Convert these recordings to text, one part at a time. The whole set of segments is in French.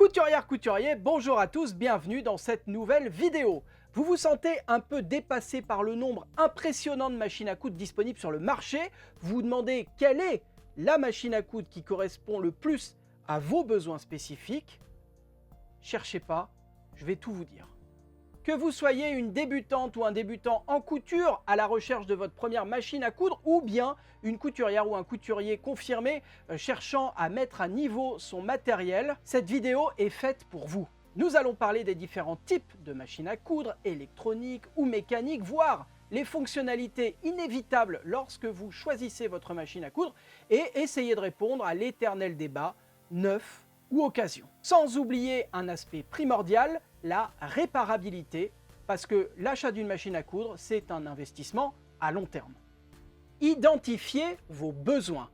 Couturière, couturier, bonjour à tous, bienvenue dans cette nouvelle vidéo. Vous vous sentez un peu dépassé par le nombre impressionnant de machines à coudre disponibles sur le marché? Vous vous demandez quelle est la machine à coudre qui correspond le plus à vos besoins spécifiques? Cherchez pas, je vais tout vous dire. Que vous soyez une débutante ou un débutant en couture à la recherche de votre première machine à coudre ou bien une couturière ou un couturier confirmé cherchant à mettre à niveau son matériel, cette vidéo est faite pour vous. Nous allons parler des différents types de machines à coudre, électroniques ou mécaniques, voire les fonctionnalités inévitables lorsque vous choisissez votre machine à coudre et essayer de répondre à l'éternel débat neuf ou occasion. Sans oublier un aspect primordial, la réparabilité, parce que l'achat d'une machine à coudre, c'est un investissement à long terme. Identifiez vos besoins.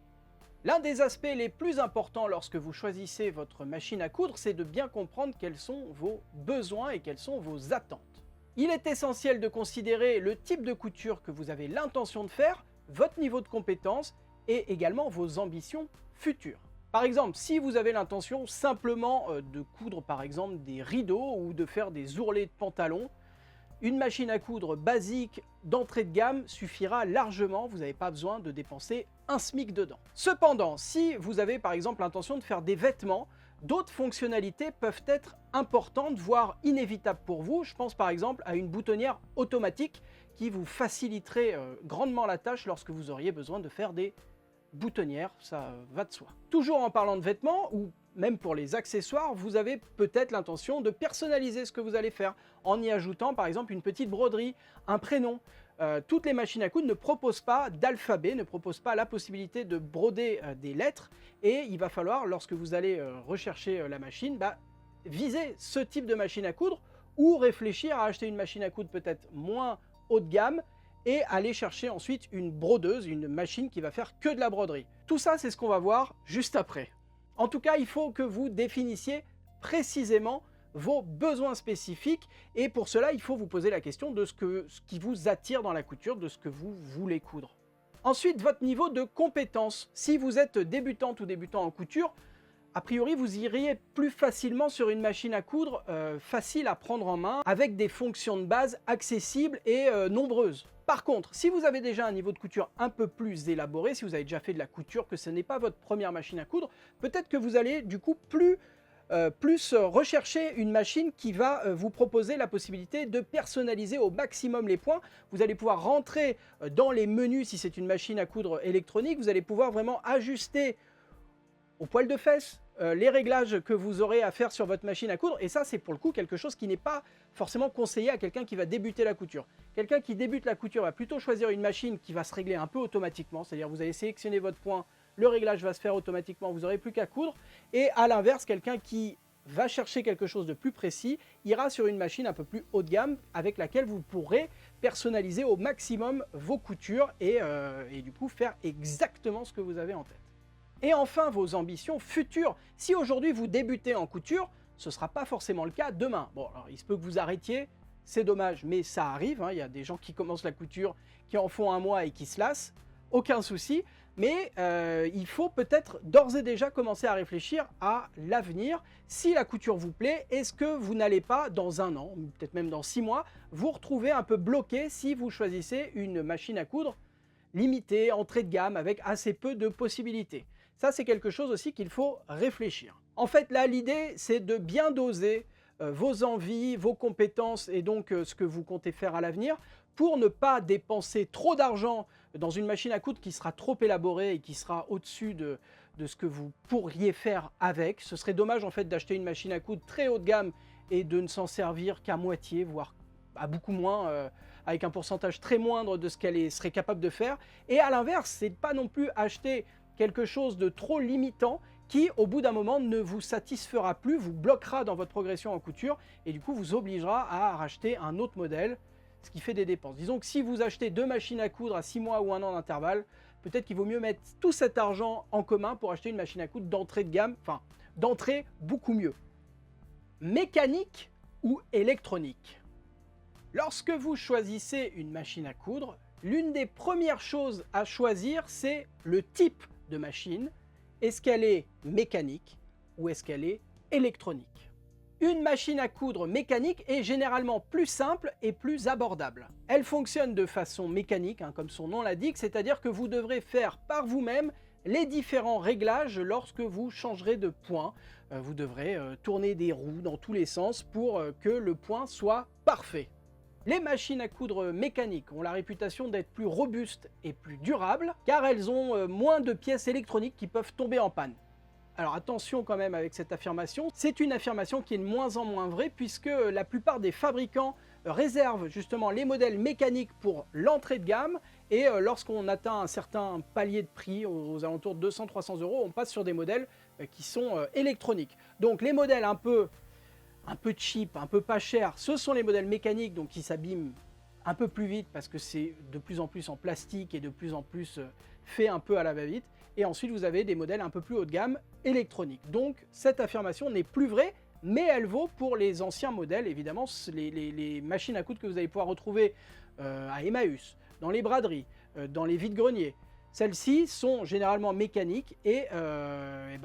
L'un des aspects les plus importants lorsque vous choisissez votre machine à coudre, c'est de bien comprendre quels sont vos besoins et quelles sont vos attentes. Il est essentiel de considérer le type de couture que vous avez l'intention de faire, votre niveau de compétence et également vos ambitions futures. Par exemple, si vous avez l'intention simplement de coudre par exemple des rideaux ou de faire des ourlets de pantalons, une machine à coudre basique d'entrée de gamme suffira largement, vous n'avez pas besoin de dépenser un SMIC dedans. Cependant, si vous avez par exemple l'intention de faire des vêtements, d'autres fonctionnalités peuvent être importantes, voire inévitables pour vous. Je pense par exemple à une boutonnière automatique qui vous faciliterait grandement la tâche lorsque vous auriez besoin de faire des boutonnière, ça va de soi. Toujours en parlant de vêtements, ou même pour les accessoires, vous avez peut-être l'intention de personnaliser ce que vous allez faire, en y ajoutant par exemple une petite broderie, un prénom. Toutes les machines à coudre ne proposent pas d'alphabet, ne proposent pas la possibilité de broder des lettres, et il va falloir, lorsque vous allez rechercher la machine, viser ce type de machine à coudre, ou réfléchir à acheter une machine à coudre peut-être moins haut de gamme, et aller chercher ensuite une brodeuse, une machine qui va faire que de la broderie. Tout ça, c'est ce qu'on va voir juste après. En tout cas, il faut que vous définissiez précisément vos besoins spécifiques et pour cela, il faut vous poser la question de ce qui vous attire dans la couture, de ce que vous voulez coudre. Ensuite, votre niveau de compétence. Si vous êtes débutante ou débutant en couture, a priori, vous iriez plus facilement sur une machine à coudre facile à prendre en main, avec des fonctions de base accessibles et nombreuses. Par contre, si vous avez déjà un niveau de couture un peu plus élaboré, si vous avez déjà fait de la couture, que ce n'est pas votre première machine à coudre, peut-être que vous allez du coup plus rechercher une machine qui va vous proposer la possibilité de personnaliser au maximum les points. Vous allez pouvoir rentrer dans les menus si c'est une machine à coudre électronique, vous allez pouvoir vraiment ajuster au poil de fesses les réglages que vous aurez à faire sur votre machine à coudre, et ça c'est pour le coup quelque chose qui n'est pas forcément conseillé à quelqu'un qui va débuter la couture. Quelqu'un qui débute la couture va plutôt choisir une machine qui va se régler un peu automatiquement, c'est-à-dire vous allez sélectionner votre point, le réglage va se faire automatiquement, vous n'aurez plus qu'à coudre, et à l'inverse, quelqu'un qui va chercher quelque chose de plus précis, ira sur une machine un peu plus haut de gamme avec laquelle vous pourrez personnaliser au maximum vos coutures et du coup faire exactement ce que vous avez en tête. Et enfin, vos ambitions futures. Si aujourd'hui vous débutez en couture, ce ne sera pas forcément le cas demain. Bon, alors il se peut que vous arrêtiez, c'est dommage, mais ça arrive. Il y a des gens qui commencent la couture, qui en font un mois et qui se lassent. Aucun souci. Mais il faut peut-être d'ores et déjà commencer à réfléchir à l'avenir. Si la couture vous plaît, est-ce que vous n'allez pas, dans un an, peut-être même dans 6 mois, vous retrouver un peu bloqué si vous choisissez une machine à coudre limitée, entrée de gamme, avec assez peu de possibilités? Ça, c'est quelque chose aussi qu'il faut réfléchir. En fait, là, l'idée, c'est de bien doser vos envies, vos compétences et donc ce que vous comptez faire à l'avenir pour ne pas dépenser trop d'argent dans une machine à coudre qui sera trop élaborée et qui sera au-dessus de ce que vous pourriez faire avec. Ce serait dommage en fait d'acheter une machine à coudre très haut de gamme et de ne s'en servir qu'à moitié, voire à beaucoup moins, avec un pourcentage très moindre de ce qu'elle serait capable de faire. Et à l'inverse, c'est de pas non plus acheter quelque chose de trop limitant qui, au bout d'un moment, ne vous satisfera plus, vous bloquera dans votre progression en couture et du coup vous obligera à racheter un autre modèle, ce qui fait des dépenses. Disons que si vous achetez 2 machines à coudre à 6 mois ou 1 an d'intervalle, peut-être qu'il vaut mieux mettre tout cet argent en commun pour acheter une machine à coudre d'entrée de gamme, enfin d'entrée beaucoup mieux. Mécanique ou électronique? Lorsque vous choisissez une machine à coudre, l'une des premières choses à choisir, c'est le type de machine. Est-ce qu'elle est mécanique ou est-ce qu'elle est électronique. Une machine à coudre mécanique est généralement plus simple et plus abordable. Elle fonctionne de façon mécanique, comme son nom l'indique, c'est-à-dire que vous devrez faire par vous-même les différents réglages lorsque vous changerez de point. Vous devrez tourner des roues dans tous les sens pour que le point soit parfait. Les machines à coudre mécaniques ont la réputation d'être plus robustes et plus durables car elles ont moins de pièces électroniques qui peuvent tomber en panne. Alors attention quand même avec cette affirmation, c'est une affirmation qui est de moins en moins vraie puisque la plupart des fabricants réservent justement les modèles mécaniques pour l'entrée de gamme et lorsqu'on atteint un certain palier de prix, aux alentours de 200-300 €, on passe sur des modèles qui sont électroniques. Donc les modèles un peu cheap, un peu pas chers, ce sont les modèles mécaniques donc qui s'abîment un peu plus vite parce que c'est de plus en plus en plastique et de plus en plus fait un peu à la va-vite. Et ensuite vous avez des modèles un peu plus haut de gamme électroniques. Donc cette affirmation n'est plus vraie, mais elle vaut pour les anciens modèles, évidemment, les machines à coudre que vous allez pouvoir retrouver à Emmaüs, dans les braderies, dans les vides-greniers. Celles-ci sont généralement mécaniques et,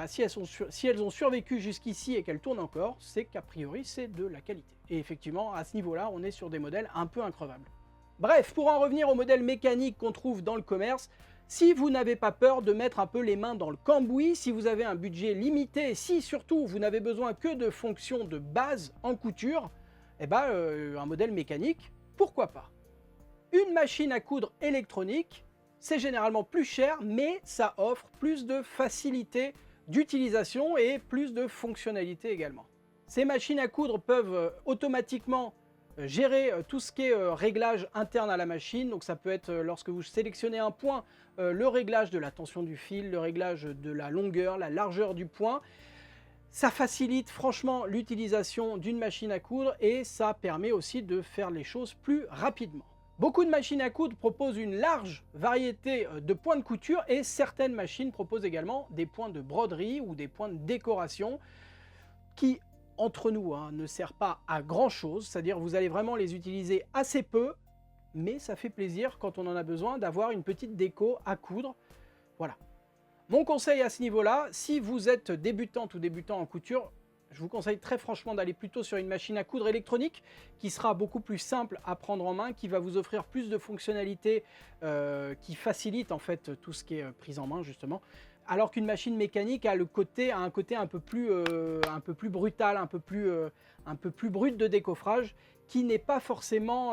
si elles ont survécu jusqu'ici et qu'elles tournent encore, c'est qu'a priori c'est de la qualité. Et effectivement, à ce niveau-là, on est sur des modèles un peu increvables. Bref, pour en revenir aux modèles mécaniques qu'on trouve dans le commerce, si vous n'avez pas peur de mettre un peu les mains dans le cambouis, si vous avez un budget limité, et si surtout vous n'avez besoin que de fonctions de base en couture, un modèle mécanique, pourquoi pas? Une machine à coudre électronique, c'est généralement plus cher, mais ça offre plus de facilité d'utilisation et plus de fonctionnalité également. Ces machines à coudre peuvent automatiquement gérer tout ce qui est réglage interne à la machine. Donc ça peut être lorsque vous sélectionnez un point, le réglage de la tension du fil, le réglage de la longueur, la largeur du point. Ça facilite franchement l'utilisation d'une machine à coudre et ça permet aussi de faire les choses plus rapidement. Beaucoup de machines à coudre proposent une large variété de points de couture et certaines machines proposent également des points de broderie ou des points de décoration qui, entre nous, ne servent pas à grand chose, c'est-à-dire vous allez vraiment les utiliser assez peu, mais ça fait plaisir quand on en a besoin d'avoir une petite déco à coudre. Voilà. Mon conseil à ce niveau-là, si vous êtes débutante ou débutant en couture, je vous conseille très franchement d'aller plutôt sur une machine à coudre électronique qui sera beaucoup plus simple à prendre en main, qui va vous offrir plus de fonctionnalités, qui facilite en fait tout ce qui est prise en main justement. Alors qu'une machine mécanique a un côté un peu plus brutal, un peu plus brut de décoffrage, qui n'est pas forcément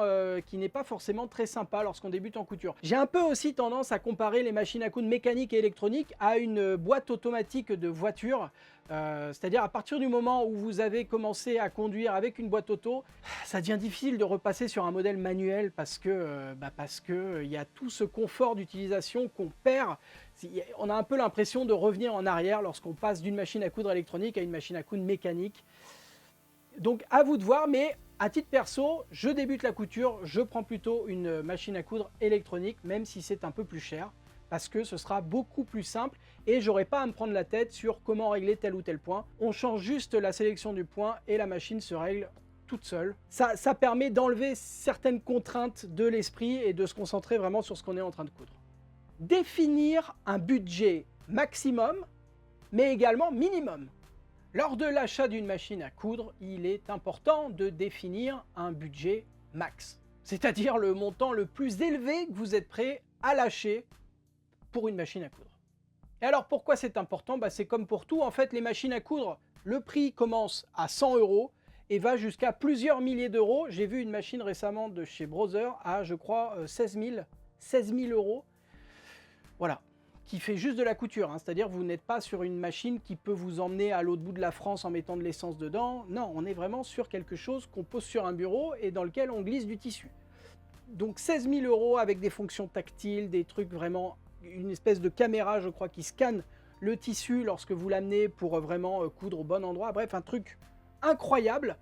très sympa lorsqu'on débute en couture. J'ai un peu aussi tendance à comparer les machines à coudre mécaniques et électroniques à une boîte automatique de voiture. C'est-à-dire à partir du moment où vous avez commencé à conduire avec une boîte auto, ça devient difficile de repasser sur un modèle manuel parce que y a tout ce confort d'utilisation qu'on perd. On a un peu l'impression de revenir en arrière lorsqu'on passe d'une machine à coudre électronique à une machine à coudre mécanique. Donc à vous de voir, mais à titre perso, je débute la couture, je prends plutôt une machine à coudre électronique, même si c'est un peu plus cher, parce que ce sera beaucoup plus simple et j'aurai pas à me prendre la tête sur comment régler tel ou tel point. On change juste la sélection du point et la machine se règle toute seule. Ça permet d'enlever certaines contraintes de l'esprit et de se concentrer vraiment sur ce qu'on est en train de coudre. Définir un budget maximum, mais également minimum. Lors de l'achat d'une machine à coudre, il est important de définir un budget max, c'est-à-dire le montant le plus élevé que vous êtes prêt à lâcher pour une machine à coudre. Et alors pourquoi c'est important? C'est comme pour tout, en fait les machines à coudre, le prix commence à 100 € et va jusqu'à plusieurs milliers d'euros. J'ai vu une machine récemment de chez Brother à je crois 16 000 €. Voilà. Qui fait juste de la couture, c'est-à-dire vous n'êtes pas sur une machine qui peut vous emmener à l'autre bout de la France en mettant de l'essence dedans. Non, on est vraiment sur quelque chose qu'on pose sur un bureau et dans lequel on glisse du tissu. Donc 16 000 € avec des fonctions tactiles, des trucs vraiment, une espèce de caméra je crois qui scanne le tissu lorsque vous l'amenez pour vraiment coudre au bon endroit. Bref, un truc incroyable.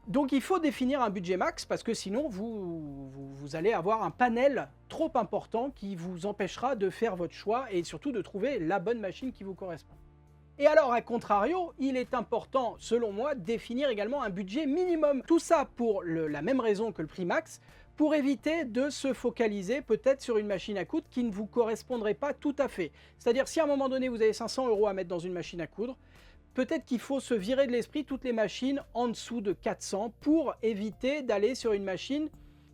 Donc il faut définir un budget max parce que sinon vous allez avoir un panel trop important qui vous empêchera de faire votre choix et surtout de trouver la bonne machine qui vous correspond. Et alors, à contrario, il est important, selon moi, de définir également un budget minimum. Tout ça pour la même raison que le prix max, pour éviter de se focaliser peut-être sur une machine à coudre qui ne vous correspondrait pas tout à fait. C'est-à-dire si à un moment donné vous avez 500 € à mettre dans une machine à coudre, peut-être qu'il faut se virer de l'esprit toutes les machines en dessous de 400 pour éviter d'aller sur une machine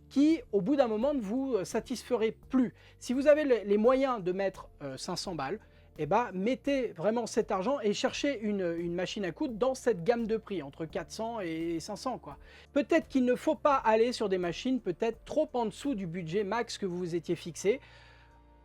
qui, au bout d'un moment, ne vous satisferait plus. Si vous avez les moyens de mettre 500 balles, eh ben, mettez vraiment cet argent et cherchez une machine à coudre dans cette gamme de prix, entre 400 et 500, quoi. Peut-être qu'il ne faut pas aller sur des machines peut-être trop en dessous du budget max que vous vous étiez fixé.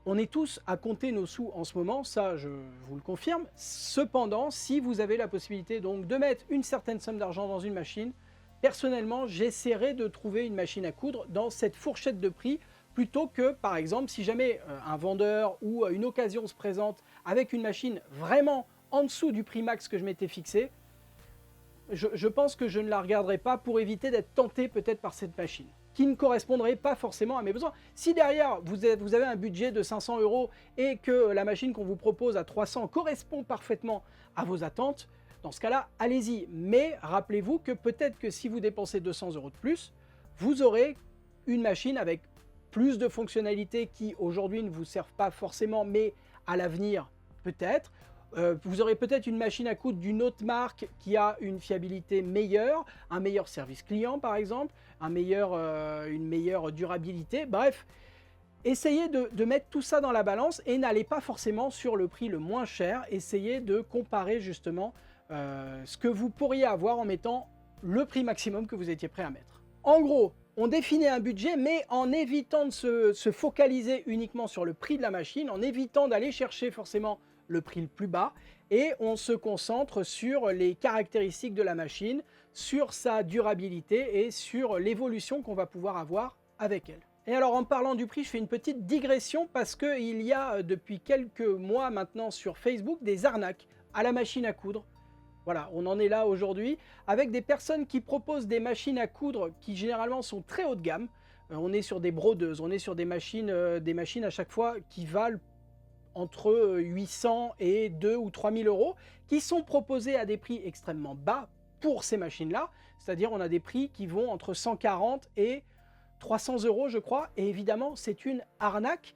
On est tous à compter nos sous en ce moment, ça je vous le confirme. Cependant, si vous avez la possibilité donc de mettre une certaine somme d'argent dans une machine, personnellement, j'essaierai de trouver une machine à coudre dans cette fourchette de prix plutôt que, par exemple, si jamais un vendeur ou une occasion se présente avec une machine vraiment en dessous du prix max que je m'étais fixé, je pense que je ne la regarderai pas pour éviter d'être tenté peut-être par cette machine, qui ne correspondrait pas forcément à mes besoins. Si derrière, vous avez un budget de 500 € et que la machine qu'on vous propose à 300 correspond parfaitement à vos attentes, dans ce cas-là, allez-y. Mais rappelez-vous que peut-être que si vous dépensez 200 € de plus, vous aurez une machine avec plus de fonctionnalités qui aujourd'hui ne vous servent pas forcément, mais à l'avenir peut-être. Vous aurez peut-être une machine à coudre d'une autre marque qui a une fiabilité meilleure, un meilleur service client par exemple, une meilleure durabilité. Bref, essayez de mettre tout ça dans la balance et n'allez pas forcément sur le prix le moins cher. Essayez de comparer justement ce que vous pourriez avoir en mettant le prix maximum que vous étiez prêt à mettre. En gros, on définit un budget, mais en évitant de se focaliser uniquement sur le prix de la machine, en évitant d'aller chercher forcément le prix le plus bas, et on se concentre sur les caractéristiques de la machine, sur sa durabilité et sur l'évolution qu'on va pouvoir avoir avec elle. Et alors en parlant du prix, je fais une petite digression parce qu'il y a depuis quelques mois maintenant sur Facebook des arnaques à la machine à coudre. Voilà, on en est là aujourd'hui, avec des personnes qui proposent des machines à coudre qui généralement sont très haut de gamme. On est sur des brodeuses, on est sur des machines à chaque fois qui valent entre 800 et 2 ou 3000 €, qui sont proposées à des prix extrêmement bas pour ces machines-là. C'est-à-dire on a des prix qui vont entre 140 et 300 € je crois, et évidemment c'est une arnaque.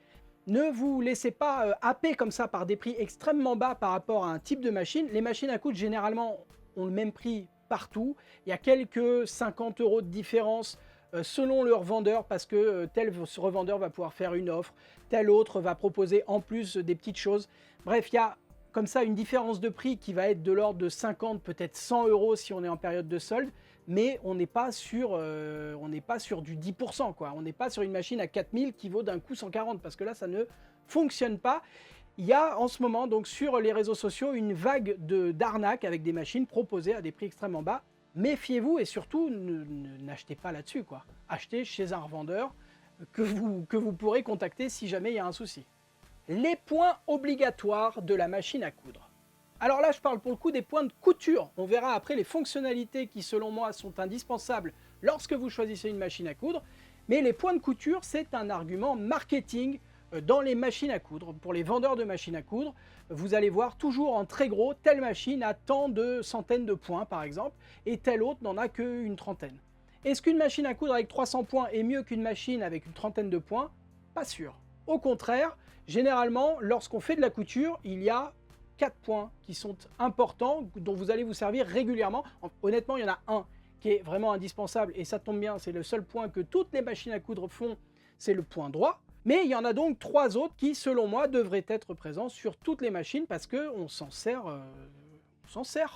Ne vous laissez pas happer comme ça par des prix extrêmement bas par rapport à un type de machine. Les machines à coudre généralement ont le même prix partout. Il y a quelques 50 € de différence selon le revendeur parce que tel revendeur va pouvoir faire une offre, tel autre va proposer en plus des petites choses. Bref, il y a comme ça une différence de prix qui va être de l'ordre de 50, peut-être 100 € si on est en période de solde. Mais on n'est pas sur du 10%, quoi. On n'est pas sur une machine à 4000 qui vaut d'un coup 140, parce que là, ça ne fonctionne pas. Il y a en ce moment, donc sur les réseaux sociaux, une vague d'arnaques avec des machines proposées à des prix extrêmement bas. Méfiez-vous et surtout, n'achetez pas là-dessus, quoi. Achetez chez un revendeur que vous pourrez contacter si jamais il y a un souci. Les points obligatoires de la machine à coudre. Alors là, je parle pour le coup des points de couture. On verra après les fonctionnalités qui, selon moi, sont indispensables lorsque vous choisissez une machine à coudre. Mais les points de couture, c'est un argument marketing dans les machines à coudre. Pour les vendeurs de machines à coudre, vous allez voir toujours en très gros, telle machine a tant de centaines de points, par exemple, et telle autre n'en a qu'une trentaine. Est-ce qu'une machine à coudre avec 300 points est mieux qu'une machine avec une trentaine de points? Pas sûr. Au contraire, généralement, lorsqu'on fait de la couture, il y a 4 points qui sont importants, dont vous allez vous servir régulièrement. Honnêtement, il y en a un qui est vraiment indispensable, et ça tombe bien, c'est le seul point que toutes les machines à coudre font, c'est le point droit. Mais il y en a donc 3 autres qui, selon moi, devraient être présents sur toutes les machines, parce qu'on s'en sert,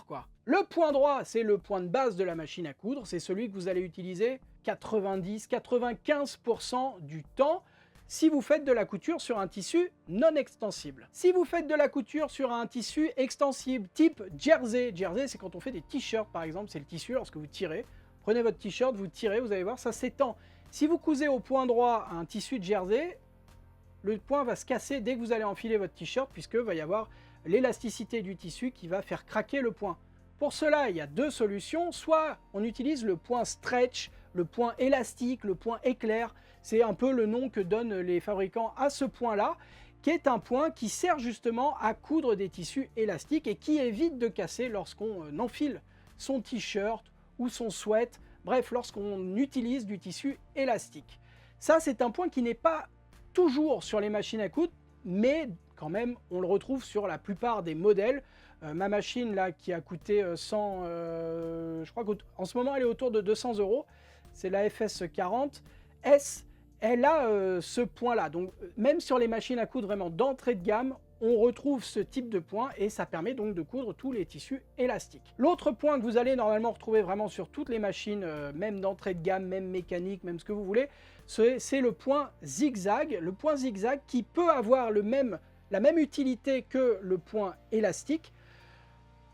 quoi. Le point droit, c'est le point de base de la machine à coudre, c'est celui que vous allez utiliser 90-95% du temps, si vous faites de la couture sur un tissu non extensible. Si vous faites de la couture sur un tissu extensible type jersey, jersey c'est quand on fait des t-shirts par exemple, c'est le tissu lorsque vous tirez, prenez votre t-shirt, vous tirez, vous allez voir, ça s'étend. Si vous cousez au point droit un tissu de jersey, le point va se casser dès que vous allez enfiler votre t-shirt puisque va y avoir l'élasticité du tissu qui va faire craquer le point. Pour cela, il y a 2 solutions, soit on utilise le point stretch, le point élastique, le point éclair, c'est un peu le nom que donnent les fabricants à ce point-là, qui est un point qui sert justement à coudre des tissus élastiques et qui évite de casser lorsqu'on enfile son t-shirt ou son sweat, bref, lorsqu'on utilise du tissu élastique. Ça, c'est un point qui n'est pas toujours sur les machines à coudre, mais quand même, on le retrouve sur la plupart des modèles. Ma machine là qui a coûté 100, je crois qu'en ce moment elle est autour de 200 €, c'est la FS40 S, elle a ce point-là. Donc même sur les machines à coudre vraiment d'entrée de gamme, on retrouve ce type de point et ça permet donc de coudre tous les tissus élastiques. L'autre point que vous allez normalement retrouver vraiment sur toutes les machines, même d'entrée de gamme, même mécanique, même ce que vous voulez, c'est le point zigzag. Le point zigzag qui peut avoir la même utilité que le point élastique,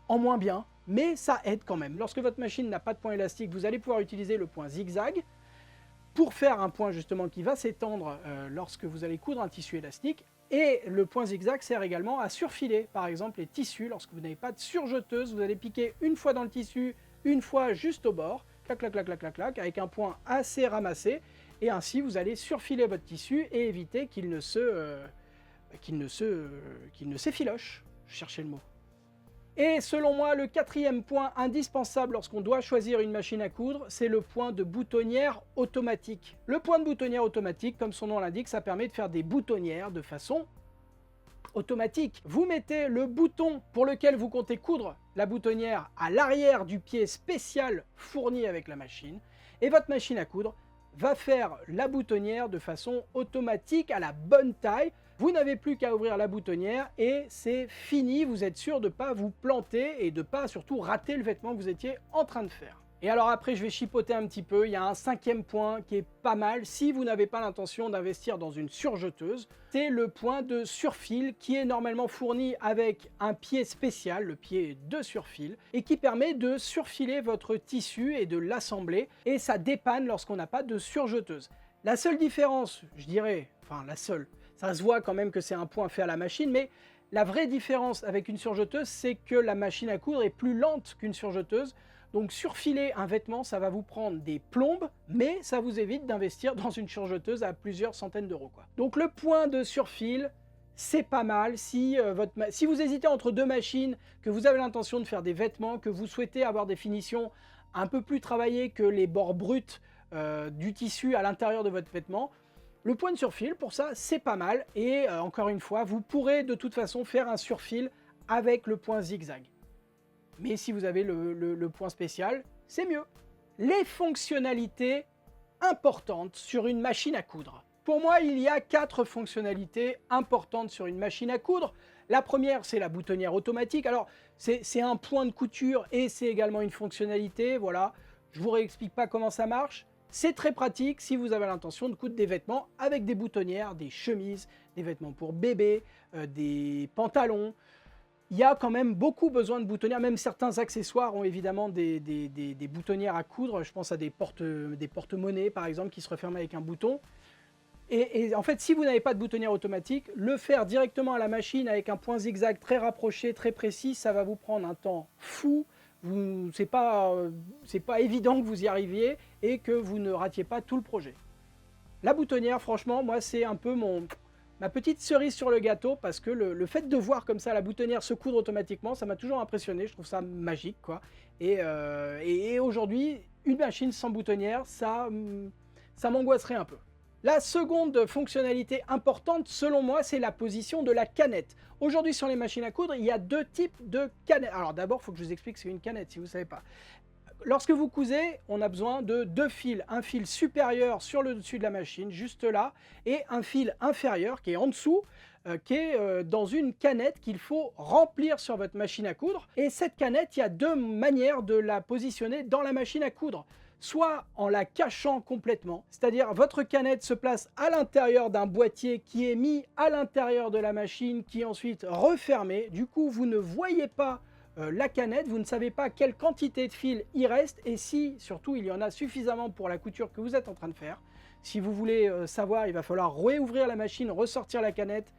en moins bien, mais ça aide quand même. Lorsque votre machine n'a pas de point élastique, vous allez pouvoir utiliser le point zigzag pour faire un point justement qui va s'étendre lorsque vous allez coudre un tissu élastique. Et le point zigzag sert également à surfiler, par exemple, les tissus. Lorsque vous n'avez pas de surjeteuse, vous allez piquer une fois dans le tissu, une fois juste au bord, clac, clac, clac, clac, clac, clac, avec un point assez ramassé. Et ainsi, vous allez surfiler votre tissu et éviter qu'il ne s'effiloche. Je cherchais le mot. Et selon moi, le quatrième point indispensable lorsqu'on doit choisir une machine à coudre, c'est le point de boutonnière automatique. Le point de boutonnière automatique, comme son nom l'indique, ça permet de faire des boutonnières de façon automatique. Vous mettez le bouton pour lequel vous comptez coudre la boutonnière à l'arrière du pied spécial fourni avec la machine, et votre machine à coudre va faire la boutonnière de façon automatique à la bonne taille. Vous n'avez plus qu'à ouvrir la boutonnière et c'est fini, vous êtes sûr de ne pas vous planter et de ne pas surtout rater le vêtement que vous étiez en train de faire. Et alors après, je vais chipoter un petit peu, il y a un cinquième point qui est pas mal si vous n'avez pas l'intention d'investir dans une surjeteuse, c'est le point de surfil qui est normalement fourni avec un pied spécial, le pied de surfil, et qui permet de surfiler votre tissu et de l'assembler, et ça dépanne lorsqu'on n'a pas de surjeteuse. La seule différence, je dirais, enfin la seule, ça se voit quand même que c'est un point fait à la machine, mais la vraie différence avec une surjeteuse, c'est que la machine à coudre est plus lente qu'une surjeteuse. Donc surfiler un vêtement, ça va vous prendre des plombes, mais ça vous évite d'investir dans une surjeteuse à plusieurs centaines d'euros, quoi. Donc le point de surfil, c'est pas mal. Si vous hésitez entre deux machines, que vous avez l'intention de faire des vêtements, que vous souhaitez avoir des finitions un peu plus travaillées que les bords bruts du tissu à l'intérieur de votre vêtement, le point de surfil, pour ça, c'est pas mal. Et encore une fois, vous pourrez de toute façon faire un surfil avec le point zigzag. Mais si vous avez le point spécial, c'est mieux. Les fonctionnalités importantes sur une machine à coudre. Pour moi, il y a 4 fonctionnalités importantes sur une machine à coudre. La première, c'est la boutonnière automatique. Alors, c'est un point de couture et c'est également une fonctionnalité. Voilà, je ne vous réexplique pas comment ça marche. C'est très pratique si vous avez l'intention de coudre des vêtements avec des boutonnières, des chemises, des vêtements pour bébé, des pantalons. Il y a quand même beaucoup besoin de boutonnières, même certains accessoires ont évidemment des boutonnières à coudre. Je pense à des porte-monnaies par exemple qui se referment avec un bouton. Et en fait, si vous n'avez pas de boutonnière automatique, le faire directement à la machine avec un point zigzag très rapproché, très précis, ça va vous prendre un temps fou. C'est pas évident que vous y arriviez et que vous ne ratiez pas tout le projet. La boutonnière, franchement, moi c'est un peu ma petite cerise sur le gâteau parce que le fait de voir comme ça la boutonnière se coudre automatiquement, ça m'a toujours impressionné, je trouve ça magique, quoi. Et aujourd'hui, une machine sans boutonnière, ça m'angoisserait un peu. La seconde fonctionnalité importante, selon moi, c'est la position de la canette. Aujourd'hui, sur les machines à coudre, il y a 2 types de canettes. Alors d'abord, il faut que je vous explique ce qu'est une canette, si vous ne savez pas. Lorsque vous cousez, on a besoin de 2 fils. Un fil supérieur sur le dessus de la machine, juste là, et un fil inférieur qui est en dessous, qui est dans une canette qu'il faut remplir sur votre machine à coudre. Et cette canette, il y a 2 manières de la positionner dans la machine à coudre. Soit en la cachant complètement, c'est-à-dire votre canette se place à l'intérieur d'un boîtier qui est mis à l'intérieur de la machine, qui est ensuite refermé. Du coup, vous ne voyez pas la canette, vous ne savez pas quelle quantité de fil il reste et si, surtout, il y en a suffisamment pour la couture que vous êtes en train de faire. Si vous voulez savoir, il va falloir réouvrir la machine, ressortir la canette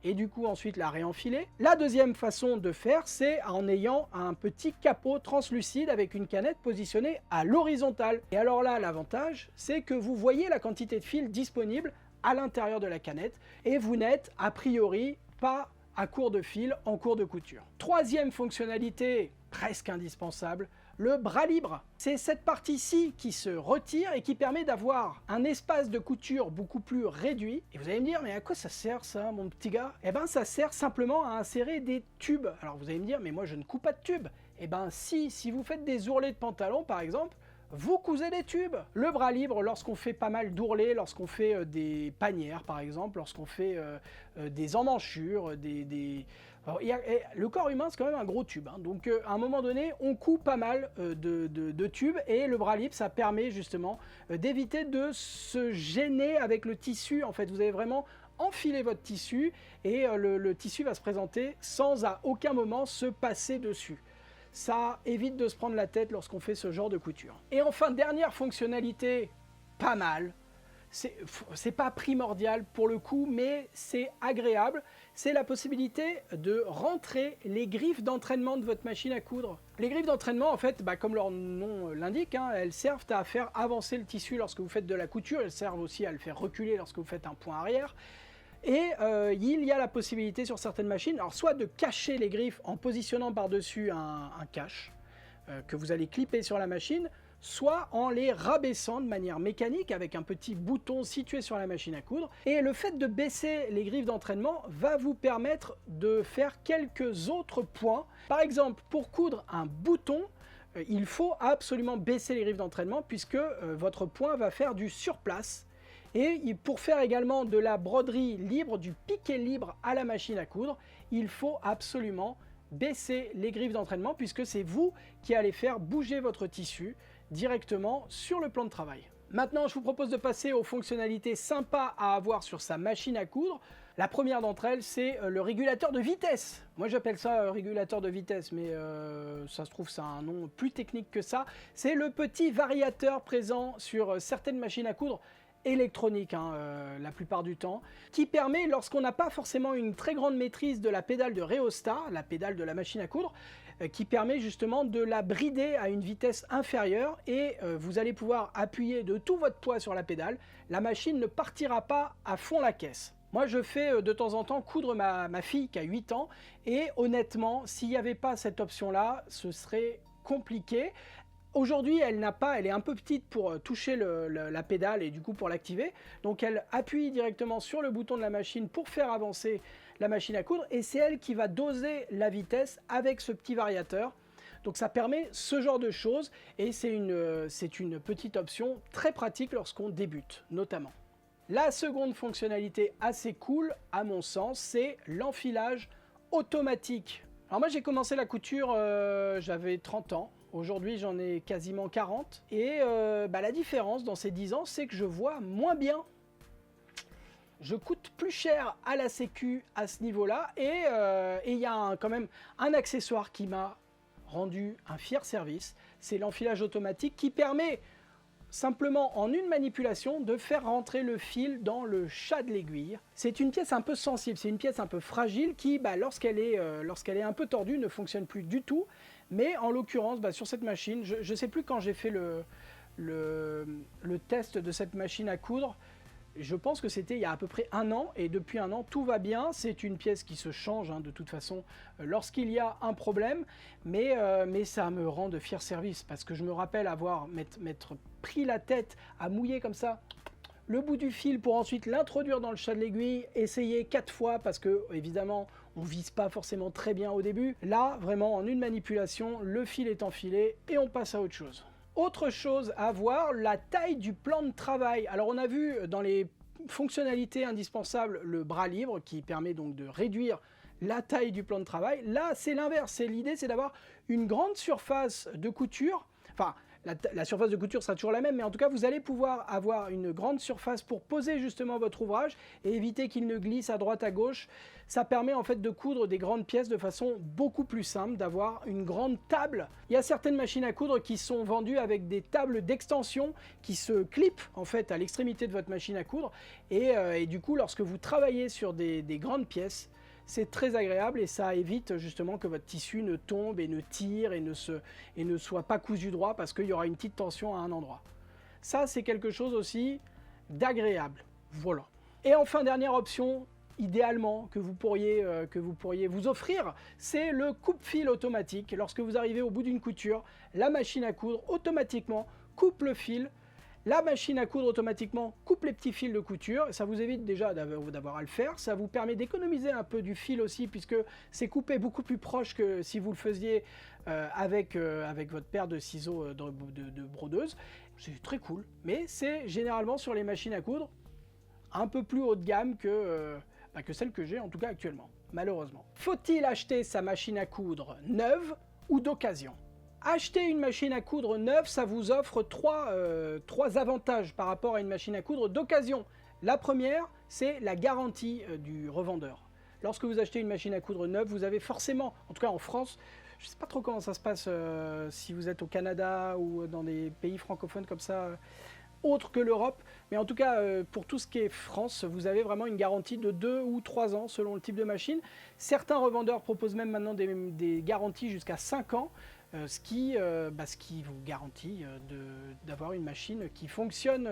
et du coup ensuite la réenfiler. La deuxième façon de faire, c'est en ayant un petit capot translucide avec une canette positionnée à l'horizontale. Et alors là, l'avantage, c'est que vous voyez la quantité de fil disponible à l'intérieur de la canette et vous n'êtes a priori pas à court de fil en cours de couture. Troisième fonctionnalité presque indispensable, le bras libre. C'est cette partie-ci qui se retire et qui permet d'avoir un espace de couture beaucoup plus réduit. Et vous allez me dire, mais à quoi ça sert ça, mon petit gars? Eh ben, ça sert simplement à insérer des tubes. Alors vous allez me dire, mais moi je ne couds pas de tubes. Eh ben si vous faites des ourlets de pantalon par exemple, vous cousez des tubes. Le bras libre, lorsqu'on fait pas mal d'ourlets, lorsqu'on fait des panières par exemple, lorsqu'on fait des emmanchures, Alors, le corps humain c'est quand même un gros tube, hein. Donc à un moment donné on coud pas mal de tubes, et le bras libre ça permet justement d'éviter de se gêner avec le tissu. En fait vous avez vraiment enfilé votre tissu et le tissu va se présenter sans à aucun moment se passer dessus. Ça évite de se prendre la tête lorsqu'on fait ce genre de couture. Et enfin, dernière fonctionnalité, pas mal, c'est pas primordial pour le coup, mais c'est agréable, c'est la possibilité de rentrer les griffes d'entraînement de votre machine à coudre. Les griffes d'entraînement, en fait, comme leur nom l'indique, hein, elles servent à faire avancer le tissu lorsque vous faites de la couture, elles servent aussi à le faire reculer lorsque vous faites un point arrière. Et il y a la possibilité sur certaines machines, alors soit de cacher les griffes en positionnant par-dessus un cache que vous allez clipper sur la machine, soit en les rabaissant de manière mécanique avec un petit bouton situé sur la machine à coudre. Et le fait de baisser les griffes d'entraînement va vous permettre de faire quelques autres points. Par exemple, pour coudre un bouton, il faut absolument baisser les griffes d'entraînement puisque votre point va faire du surplace. Et pour faire également de la broderie libre, du piqué libre à la machine à coudre, il faut absolument baisser les griffes d'entraînement puisque c'est vous qui allez faire bouger votre tissu directement sur le plan de travail. Maintenant, je vous propose de passer aux fonctionnalités sympas à avoir sur sa machine à coudre. La première d'entre elles, c'est le régulateur de vitesse. Moi, j'appelle ça régulateur de vitesse, mais ça se trouve, ça a un nom plus technique que ça. C'est le petit variateur présent sur certaines machines à coudre électronique, hein, la plupart du temps, qui permet, lorsqu'on n'a pas forcément une très grande maîtrise de la pédale de rhéostat, la pédale de la machine à coudre, qui permet justement de la brider à une vitesse inférieure, et vous allez pouvoir appuyer de tout votre poids sur la pédale, la machine ne partira pas à fond la caisse. Moi je fais de temps en temps coudre ma fille qui a 8 ans, et honnêtement, s'il n'y avait pas cette option-là, ce serait compliqué. Aujourd'hui, elle est un peu petite pour toucher la pédale et du coup pour l'activer. Donc elle appuie directement sur le bouton de la machine pour faire avancer la machine à coudre, et c'est elle qui va doser la vitesse avec ce petit variateur. Donc ça permet ce genre de choses, et c'est une petite option très pratique lorsqu'on débute notamment. La seconde fonctionnalité assez cool à mon sens, c'est l'enfilage automatique. Alors moi j'ai commencé la couture, j'avais 30 ans. Aujourd'hui, j'en ai quasiment 40. Et la différence dans ces 10 ans, c'est que je vois moins bien. Je coûte plus cher à la sécu à ce niveau-là. Et il y a quand même un accessoire qui m'a rendu un fier service. C'est l'enfilage automatique qui permet simplement en une manipulation de faire rentrer le fil dans le chat de l'aiguille. C'est une pièce un peu sensible, c'est une pièce un peu fragile qui, lorsqu'elle est un peu tordue, ne fonctionne plus du tout. Mais en l'occurrence, sur cette machine, je ne sais plus quand j'ai fait le test de cette machine à coudre. Je pense que c'était il y a à peu près 1 an, et depuis 1 an, tout va bien. C'est une pièce qui se change de toute façon lorsqu'il y a un problème, mais ça me rend de fier service, parce que je me rappelle m'être pris la tête à mouiller comme ça le bout du fil pour ensuite l'introduire dans le chat de l'aiguille, essayer 4 fois parce que évidemment on vise pas forcément très bien au début. Là vraiment en une manipulation, le fil est enfilé et on passe à autre chose. Autre chose à voir, la taille du plan de travail. Alors on a vu dans les fonctionnalités indispensables le bras libre qui permet donc de réduire la taille du plan de travail. Là c'est l'inverse, l'idée c'est d'avoir une grande surface de couture, enfin la surface de couture sera toujours la même, mais en tout cas vous allez pouvoir avoir une grande surface pour poser justement votre ouvrage et éviter qu'il ne glisse à droite à gauche. Ça permet en fait de coudre des grandes pièces de façon beaucoup plus simple, d'avoir une grande table. Il y a certaines machines à coudre qui sont vendues avec des tables d'extension qui se clipent en fait à l'extrémité de votre machine à coudre, et du coup lorsque vous travaillez sur des grandes pièces, c'est très agréable et ça évite justement que votre tissu ne tombe et ne tire et ne soit pas cousu droit parce qu'il y aura une petite tension à un endroit. Ça c'est quelque chose aussi d'agréable. Voilà. Et enfin dernière option, idéalement que vous pourriez vous offrir, c'est le coupe-fil automatique. Lorsque vous arrivez au bout d'une couture, la machine à coudre automatiquement coupe le fil. La machine à coudre automatiquement coupe les petits fils de couture, ça vous évite déjà d'avoir à le faire, ça vous permet d'économiser un peu du fil aussi puisque c'est coupé beaucoup plus proche que si vous le faisiez avec votre paire de ciseaux de brodeuse. C'est très cool, mais c'est généralement sur les machines à coudre un peu plus haut de gamme que celle que j'ai en tout cas actuellement, malheureusement. Faut-il acheter sa machine à coudre neuve ou d'occasion ? Acheter une machine à coudre neuve, ça vous offre trois avantages par rapport à une machine à coudre d'occasion. La première, c'est la garantie du revendeur. Lorsque vous achetez une machine à coudre neuve, vous avez forcément, en tout cas en France, je ne sais pas trop comment ça se passe si vous êtes au Canada ou dans des pays francophones comme ça, autres que l'Europe, mais en tout cas pour tout ce qui est France, vous avez vraiment une garantie de 2 ou 3 ans selon le type de machine. Certains revendeurs proposent même maintenant des garanties jusqu'à 5 ans. Ce qui vous garantit d'avoir une machine qui fonctionne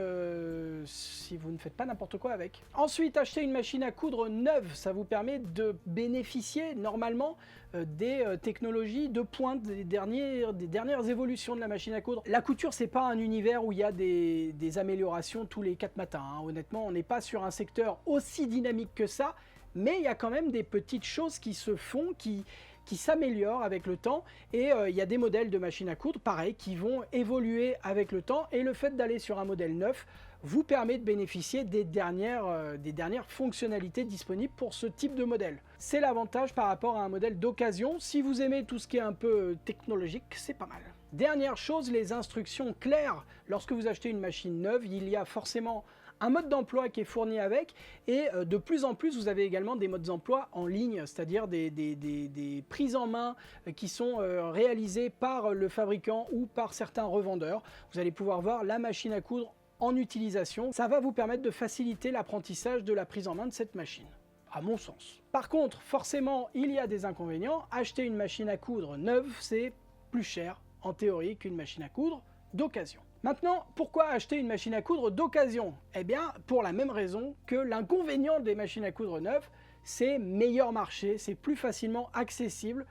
si vous ne faites pas n'importe quoi avec. Ensuite, acheter une machine à coudre neuve, ça vous permet de bénéficier normalement des technologies de pointe, des dernières évolutions de la machine à coudre. La couture, c'est pas un univers où il y a des améliorations tous les 4 matins. Hein. Honnêtement, on n'est pas sur un secteur aussi dynamique que ça, mais il y a quand même des petites choses qui se font, qui s'améliorent avec le temps, et il y a des modèles de machines à coudre, pareil, qui vont évoluer avec le temps, et le fait d'aller sur un modèle neuf vous permet de bénéficier des dernières fonctionnalités disponibles pour ce type de modèle. C'est l'avantage par rapport à un modèle d'occasion. Si vous aimez tout ce qui est un peu technologique, c'est pas mal. Dernière chose, les instructions claires. Lorsque vous achetez une machine neuve, il y a forcément un mode d'emploi qui est fourni avec, et de plus en plus vous avez également des modes d'emploi en ligne, c'est-à-dire des prises en main qui sont réalisées par le fabricant ou par certains revendeurs. Vous allez pouvoir voir la machine à coudre en utilisation. Ça va vous permettre de faciliter l'apprentissage de la prise en main de cette machine, à mon sens. Par contre, forcément, il y a des inconvénients. Acheter une machine à coudre neuve, c'est plus cher en théorie qu'une machine à coudre d'occasion. Maintenant, pourquoi acheter une machine à coudre d'occasion? Eh bien, pour la même raison que l'inconvénient des machines à coudre neuves, c'est meilleur marché, c'est plus facilement accessible,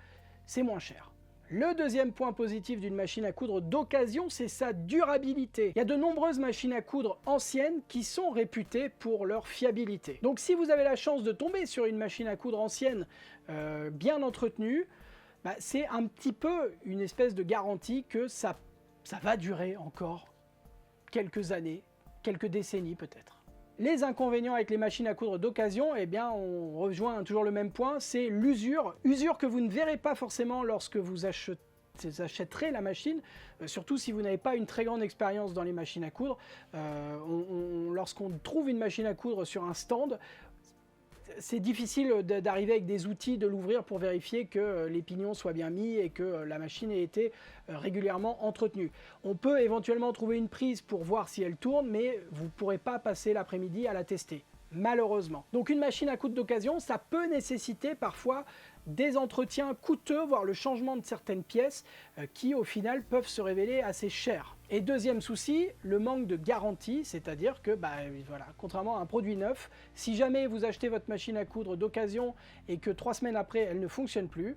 c'est moins cher. Le deuxième point positif d'une machine à coudre d'occasion, c'est sa durabilité. Il y a de nombreuses machines à coudre anciennes qui sont réputées pour leur fiabilité. Donc si vous avez la chance de tomber sur une machine à coudre ancienne bien entretenue, c'est un petit peu une espèce de garantie que ça va durer encore quelques années, quelques décennies peut-être. Les inconvénients avec les machines à coudre d'occasion, eh bien on rejoint toujours le même point, c'est l'usure. Usure que vous ne verrez pas forcément lorsque vous achèterez la machine, surtout si vous n'avez pas une très grande expérience dans les machines à coudre. Lorsqu'on trouve une machine à coudre sur un stand, c'est difficile d'arriver avec des outils, de l'ouvrir pour vérifier que les pignons soient bien mis et que la machine ait été régulièrement entretenue. On peut éventuellement trouver une prise pour voir si elle tourne, mais vous ne pourrez pas passer l'après-midi à la tester, malheureusement. Donc une machine à coudre d'occasion, ça peut nécessiter parfois des entretiens coûteux, voire le changement de certaines pièces qui au final peuvent se révéler assez chères. Et deuxième souci, le manque de garantie, c'est-à-dire que voilà, contrairement à un produit neuf, si jamais vous achetez votre machine à coudre d'occasion et que 3 semaines après elle ne fonctionne plus,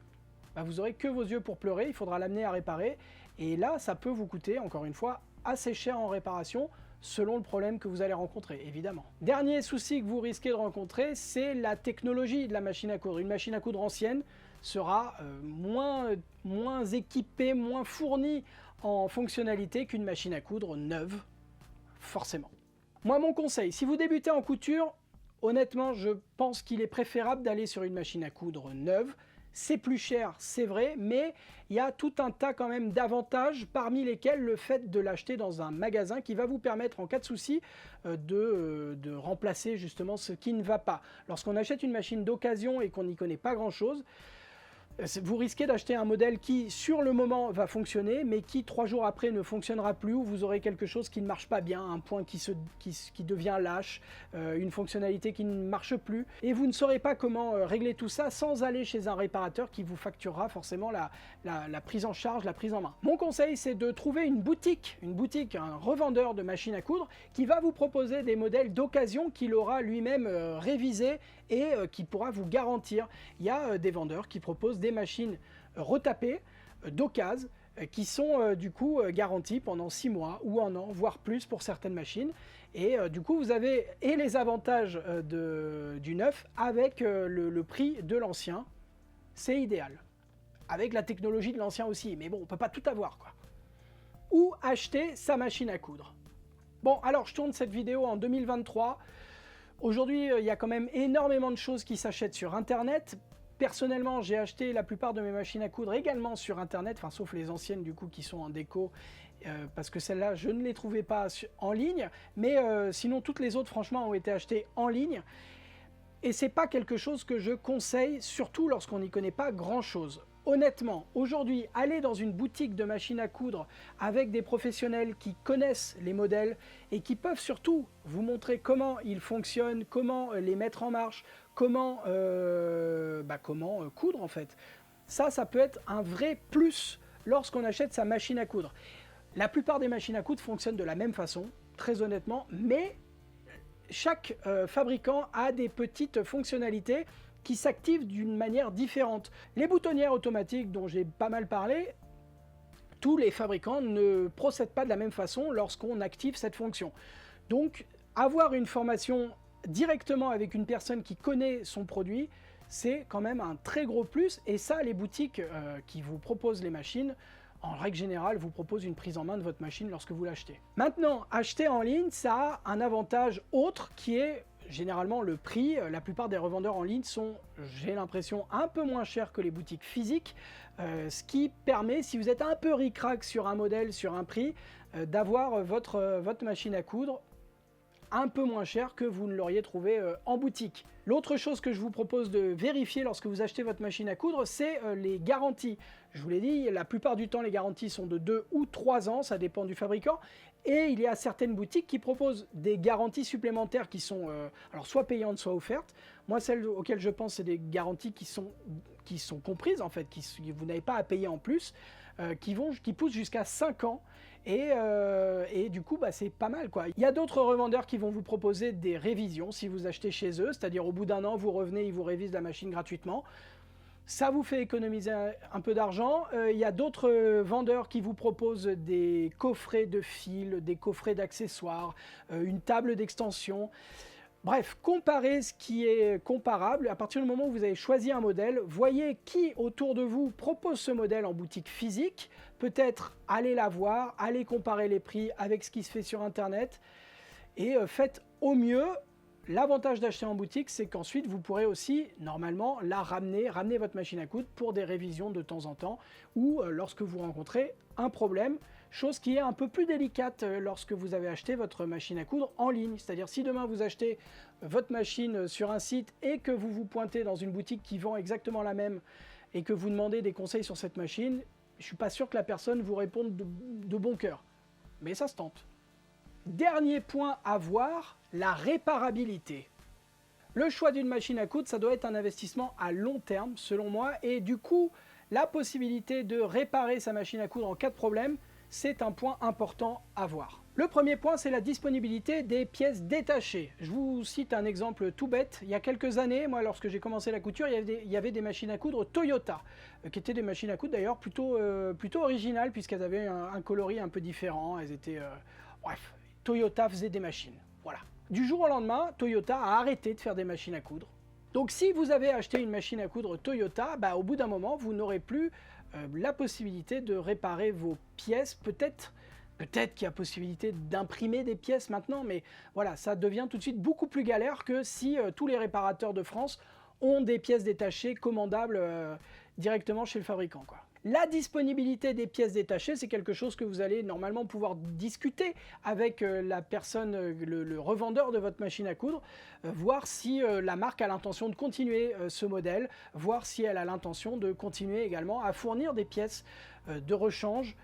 vous aurez que vos yeux pour pleurer, il faudra l'amener à réparer, et là ça peut vous coûter encore une fois assez cher en réparation, selon le problème que vous allez rencontrer, évidemment. Dernier souci que vous risquez de rencontrer, c'est la technologie de la machine à coudre. Une machine à coudre ancienne sera moins équipée, moins fournie en fonctionnalité qu'une machine à coudre neuve, forcément. Moi, mon conseil, si vous débutez en couture, honnêtement, je pense qu'il est préférable d'aller sur une machine à coudre neuve. C'est plus cher, c'est vrai, mais il y a tout un tas quand même d'avantages, parmi lesquels le fait de l'acheter dans un magasin qui va vous permettre, en cas de souci, de remplacer justement ce qui ne va pas. Lorsqu'on achète une machine d'occasion et qu'on n'y connaît pas grand-chose, Vous risquez d'acheter un modèle qui, sur le moment, va fonctionner, mais qui, 3 jours après, ne fonctionnera plus, ou vous aurez quelque chose qui ne marche pas bien, un point qui devient lâche, une fonctionnalité qui ne marche plus, et vous ne saurez pas comment régler tout ça sans aller chez un réparateur qui vous facturera forcément la prise en charge, la prise en main. Mon conseil, c'est de trouver une boutique, un revendeur de machines à coudre, qui va vous proposer des modèles d'occasion qu'il aura lui-même révisés et qui pourra vous garantir. Il y a des vendeurs qui proposent des machines retapées d'occasion qui sont du coup garanties pendant 6 mois ou 1 an, voire plus pour certaines machines. Et du coup, vous avez les avantages du neuf avec le prix de l'ancien. C'est idéal. Avec la technologie de l'ancien aussi, mais bon, on ne peut pas tout avoir, quoi. Ou acheter sa machine à coudre. Bon, alors je tourne cette vidéo en 2023. Aujourd'hui, il y a quand même énormément de choses qui s'achètent sur Internet. Personnellement, j'ai acheté la plupart de mes machines à coudre également sur Internet, enfin sauf les anciennes du coup qui sont en déco, parce que celles-là, je ne les trouvais pas en ligne. Mais sinon, toutes les autres, franchement, ont été achetées en ligne. Et c'est pas quelque chose que je conseille, surtout lorsqu'on n'y connaît pas grand-chose. Honnêtement, aujourd'hui, aller dans une boutique de machines à coudre avec des professionnels qui connaissent les modèles et qui peuvent surtout vous montrer comment ils fonctionnent, comment les mettre en marche, comment coudre en fait. Ça peut être un vrai plus lorsqu'on achète sa machine à coudre. La plupart des machines à coudre fonctionnent de la même façon, très honnêtement, mais chaque fabricant a des petites fonctionnalités qui s'activent d'une manière différente. Les boutonnières automatiques dont j'ai pas mal parlé, tous les fabricants ne procèdent pas de la même façon lorsqu'on active cette fonction. Donc avoir une formation directement avec une personne qui connaît son produit, c'est quand même un très gros plus, et ça, les boutiques qui vous proposent les machines, en règle générale, vous proposent une prise en main de votre machine lorsque vous l'achetez. Maintenant, acheter en ligne, ça a un avantage autre qui est généralement le prix. La plupart des revendeurs en ligne sont, j'ai l'impression, un peu moins chers que les boutiques physiques, ce qui permet, si vous êtes un peu ric-rac sur un modèle, sur un prix, d'avoir votre machine à coudre un peu moins cher que vous ne l'auriez trouvé en boutique. L'autre chose que je vous propose de vérifier lorsque vous achetez votre machine à coudre, c'est les garanties. Je vous l'ai dit, la plupart du temps, les garanties sont de 2 ou 3 ans, ça dépend du fabricant. Et il y a certaines boutiques qui proposent des garanties supplémentaires qui sont alors soit payantes, soit offertes. Moi, celles auxquelles je pense, c'est des garanties qui sont comprises, en fait, vous n'avez pas à payer en plus, qui poussent jusqu'à 5 ans. Et du coup, c'est pas mal, quoi. Il y a d'autres revendeurs qui vont vous proposer des révisions si vous achetez chez eux, c'est-à-dire au bout d'1 an, vous revenez, ils vous révisent la machine gratuitement. Ça vous fait économiser un peu d'argent. Il y a d'autres vendeurs qui vous proposent des coffrets de fils, des coffrets d'accessoires, une table d'extension. Bref, comparez ce qui est comparable. À partir du moment où vous avez choisi un modèle, voyez qui autour de vous propose ce modèle en boutique physique. Peut-être allez la voir, allez comparer les prix avec ce qui se fait sur Internet et faites au mieux. L'avantage d'acheter en boutique, c'est qu'ensuite vous pourrez aussi normalement la ramener votre machine à coudre pour des révisions de temps en temps ou lorsque vous rencontrez un problème, chose qui est un peu plus délicate lorsque vous avez acheté votre machine à coudre en ligne. C'est-à-dire si demain vous achetez votre machine sur un site et que vous vous pointez dans une boutique qui vend exactement la même et que vous demandez des conseils sur cette machine, je ne suis pas sûr que la personne vous réponde de bon cœur. Mais ça se tente. Dernier point à voir, la réparabilité. Le choix d'une machine à coudre, ça doit être un investissement à long terme, selon moi, et du coup, la possibilité de réparer sa machine à coudre en cas de problème, c'est un point important à voir. Le premier point, c'est la disponibilité des pièces détachées. Je vous cite un exemple tout bête. Il y a quelques années, moi, lorsque j'ai commencé la couture, il y avait des machines à coudre Toyota, qui étaient des machines à coudre d'ailleurs plutôt originales, puisqu'elles avaient un coloris un peu différent. Elles étaient... bref, Toyota faisait des machines. Voilà. Du jour au lendemain, Toyota a arrêté de faire des machines à coudre. Donc si vous avez acheté une machine à coudre Toyota, au bout d'un moment, vous n'aurez plus la possibilité de réparer vos pièces. Peut-être qu'il y a possibilité d'imprimer des pièces maintenant, mais voilà, ça devient tout de suite beaucoup plus galère que si tous les réparateurs de France ont des pièces détachées commandables directement chez le fabricant, quoi. La disponibilité des pièces détachées, c'est quelque chose que vous allez normalement pouvoir discuter avec la personne, le revendeur de votre machine à coudre, voir si la marque a l'intention de continuer ce modèle, voir si elle a l'intention de continuer également à fournir des pièces de rechange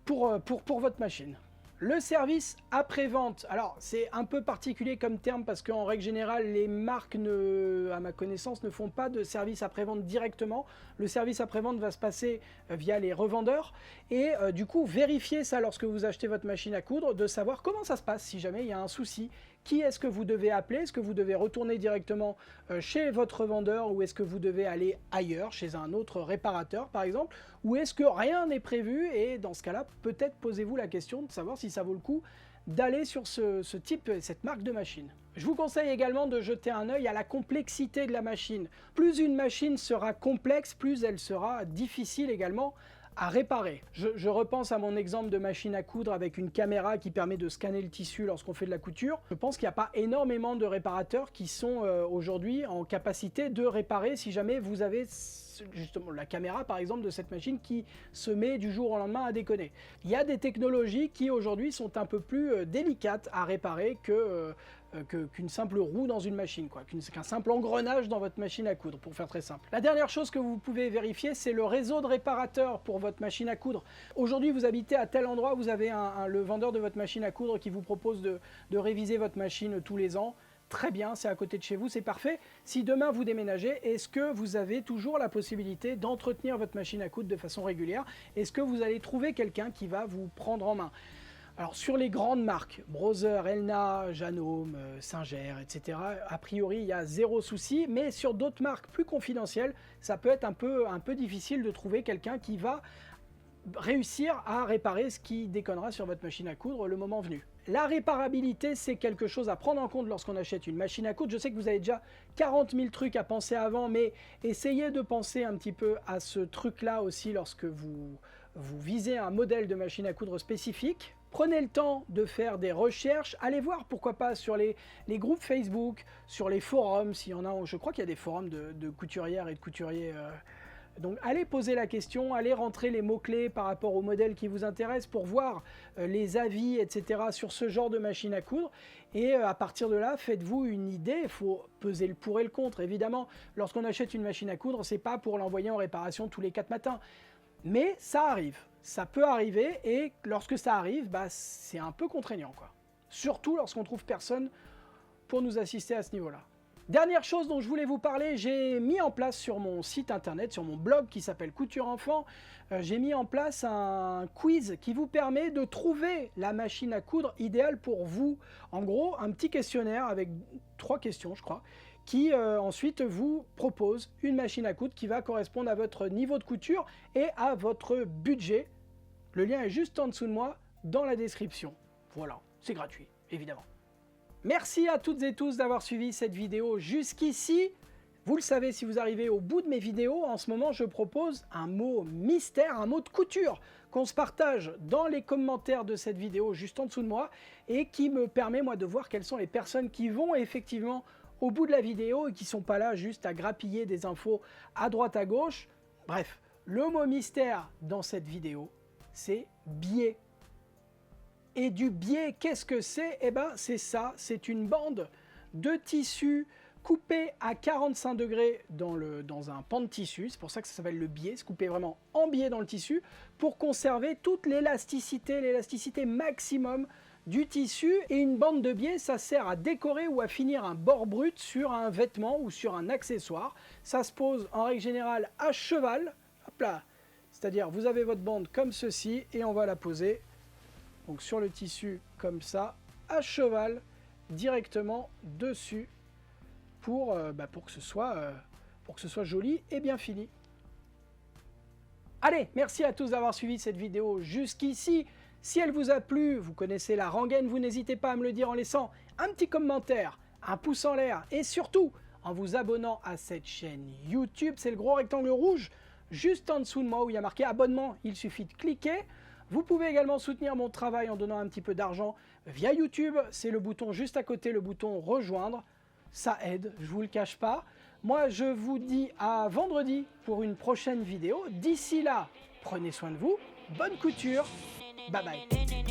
pour votre machine. Le service après-vente, alors c'est un peu particulier comme terme parce qu'en règle générale, les marques, à ma connaissance, ne font pas de service après-vente directement. Le service après-vente va se passer via les revendeurs et du coup, vérifiez ça lorsque vous achetez votre machine à coudre, de savoir comment ça se passe si jamais il y a un souci. Qui est-ce que vous devez appeler? Est-ce que vous devez retourner directement chez votre revendeur ou est-ce que vous devez aller ailleurs, chez un autre réparateur par exemple? Ou est-ce que rien n'est prévu? Et dans ce cas-là, peut-être posez-vous la question de savoir si ça vaut le coup d'aller sur ce type, cette marque de machine. Je vous conseille également de jeter un œil à la complexité de la machine. Plus une machine sera complexe, plus elle sera difficile également à réparer. Je repense à mon exemple de machine à coudre avec une caméra qui permet de scanner le tissu lorsqu'on fait de la couture. Je pense qu'il n'y a pas énormément de réparateurs qui sont aujourd'hui en capacité de réparer si jamais vous avez justement la caméra par exemple de cette machine qui se met du jour au lendemain à déconner. Il y a des technologies qui aujourd'hui sont un peu plus délicates à réparer qu'une simple roue dans une machine, qu'un simple engrenage dans votre machine à coudre, pour faire très simple. La dernière chose que vous pouvez vérifier, c'est le réseau de réparateurs pour votre machine à coudre. Aujourd'hui, vous habitez à tel endroit, vous avez le vendeur de votre machine à coudre qui vous propose de réviser votre machine tous les ans. Très bien, c'est à côté de chez vous, c'est parfait. Si demain vous déménagez, est-ce que vous avez toujours la possibilité d'entretenir votre machine à coudre de façon régulière? Est-ce que vous allez trouver quelqu'un qui va vous prendre en main? Alors sur les grandes marques, Brother, Elna, Janome, Singer, etc., a priori il y a zéro souci, mais sur d'autres marques plus confidentielles, ça peut être un peu difficile de trouver quelqu'un qui va réussir à réparer ce qui déconnera sur votre machine à coudre le moment venu. La réparabilité, c'est quelque chose à prendre en compte lorsqu'on achète une machine à coudre. Je sais que vous avez déjà 40 000 trucs à penser avant, mais essayez de penser un petit peu à ce truc-là aussi lorsque vous visez un modèle de machine à coudre spécifique. Prenez le temps de faire des recherches, allez voir pourquoi pas sur les groupes Facebook, sur les forums, s'il y en a, je crois qu'il y a des forums de couturières et de couturiers. Donc allez poser la question, allez rentrer les mots-clés par rapport au modèle qui vous intéresse pour voir les avis, etc. sur ce genre de machine à coudre. Et à partir de là, faites-vous une idée, il faut peser le pour et le contre. Évidemment, lorsqu'on achète une machine à coudre, c'est pas pour l'envoyer en réparation tous les 4 matins. Mais ça arrive, ça peut arriver et lorsque ça arrive, c'est un peu contraignant, quoi. Surtout lorsqu'on trouve personne pour nous assister à ce niveau-là. Dernière chose dont je voulais vous parler, j'ai mis en place sur mon site internet, sur mon blog qui s'appelle Couture Enfant, j'ai mis en place un quiz qui vous permet de trouver la machine à coudre idéale pour vous. En gros, un petit questionnaire avec 3 questions, je crois, qui ensuite vous propose une machine à coudre qui va correspondre à votre niveau de couture et à votre budget. Le lien est juste en dessous de moi dans la description. Voilà, c'est gratuit, évidemment. Merci à toutes et tous d'avoir suivi cette vidéo jusqu'ici. Vous le savez, si vous arrivez au bout de mes vidéos, en ce moment je propose un mot mystère, un mot de couture qu'on se partage dans les commentaires de cette vidéo juste en dessous de moi et qui me permet moi de voir quelles sont les personnes qui vont effectivement au bout de la vidéo et qui ne sont pas là juste à grappiller des infos à droite à gauche. Bref, le mot mystère dans cette vidéo, c'est biais. Et du biais, qu'est-ce que c'est? Eh bien, c'est ça, c'est une bande de tissu coupé à 45 degrés dans un pan de tissu. C'est pour ça que ça s'appelle le biais, c'est coupé vraiment en biais dans le tissu pour conserver toute l'élasticité maximum du tissu. Et une bande de biais, ça sert à décorer ou à finir un bord brut sur un vêtement ou sur un accessoire. Ça se pose en règle générale à cheval, hop là, c'est-à-dire vous avez votre bande comme ceci et on va la poser donc sur le tissu comme ça, à cheval, directement dessus, pour que ce soit joli et bien fini. Allez, merci à tous d'avoir suivi cette vidéo jusqu'ici. Si elle vous a plu, vous connaissez la rengaine, vous n'hésitez pas à me le dire en laissant un petit commentaire, un pouce en l'air et surtout en vous abonnant à cette chaîne YouTube. C'est le gros rectangle rouge juste en dessous de moi où il y a marqué abonnement, il suffit de cliquer. Vous pouvez également soutenir mon travail en donnant un petit peu d'argent via YouTube. C'est le bouton juste à côté, le bouton rejoindre. Ça aide, je ne vous le cache pas. Moi, je vous dis à vendredi pour une prochaine vidéo. D'ici là, prenez soin de vous, bonne couture, bye bye.